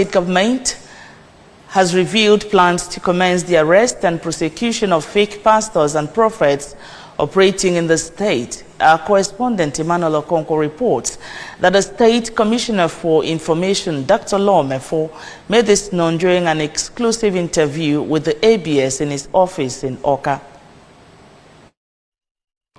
State government has revealed plans to commence the arrest and prosecution of fake pastors and prophets operating in the state. Our correspondent Emmanuel Okonkwo reports that the State Commissioner for Information, Dr. Law Mefo, made this known during an exclusive interview with the ABS in his office in Oka.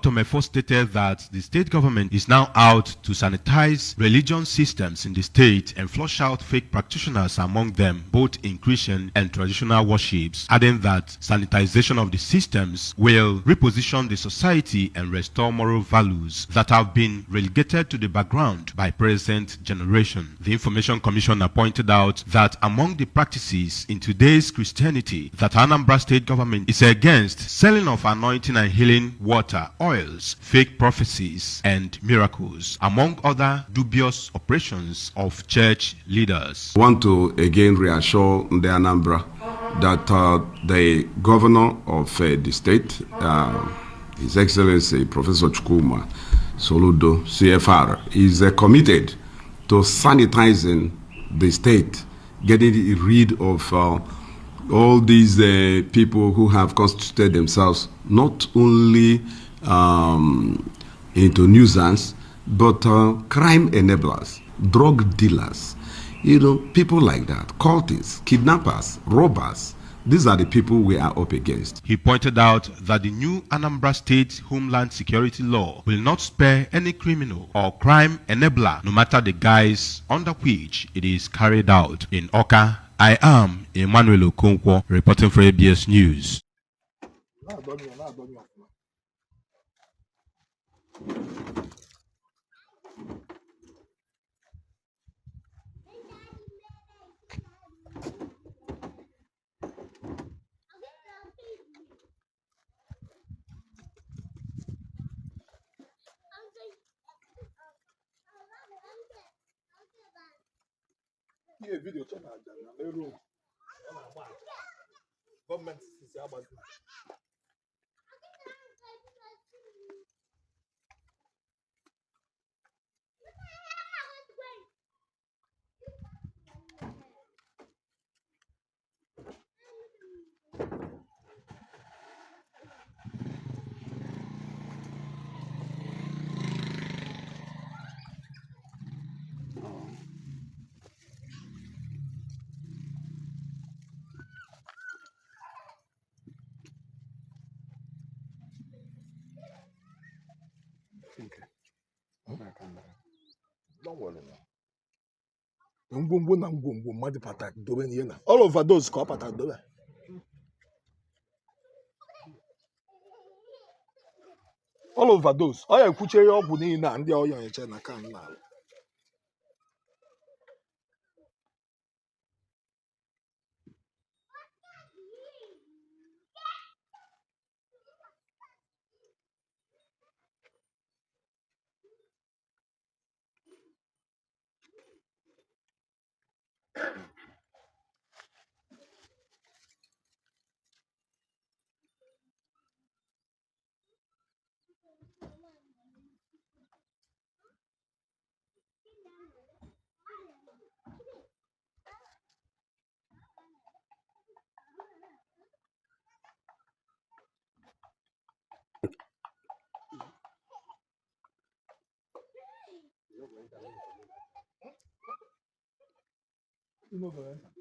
Dr. Mefo stated that the state government is now out to sanitize religion systems in the state and flush out fake practitioners among them, both in Christian and traditional worships, adding that sanitization of the systems will reposition the society and restore moral values that have been relegated to the background by present generation. The Information Commissioner pointed out that among the practices in today's Christianity that Anambra state government is against selling of anointing and healing water, oils, fake prophecies, and miracles, among other dubious operations of church leaders. I want to again reassure the Anambra that the governor of the state, His Excellency Professor Chukuma Soludo, CFR, is committed to sanitizing the state, getting rid of all these people who have constituted themselves not only into nuisance, but crime enablers, drug dealers, people like that, cultists, kidnappers, robbers. These are the people we are up against. He pointed out that the new Anambra State Homeland Security Law will not spare any criminal or crime enabler, no matter the guise under which it is carried out. In Oka, I am Emmanuel Okonkwo, reporting for ABS News. Video government don't worry now. All over those dobe. All over those. I kuchere ọgwụ niile na ndị ọya eche na kan na. You know,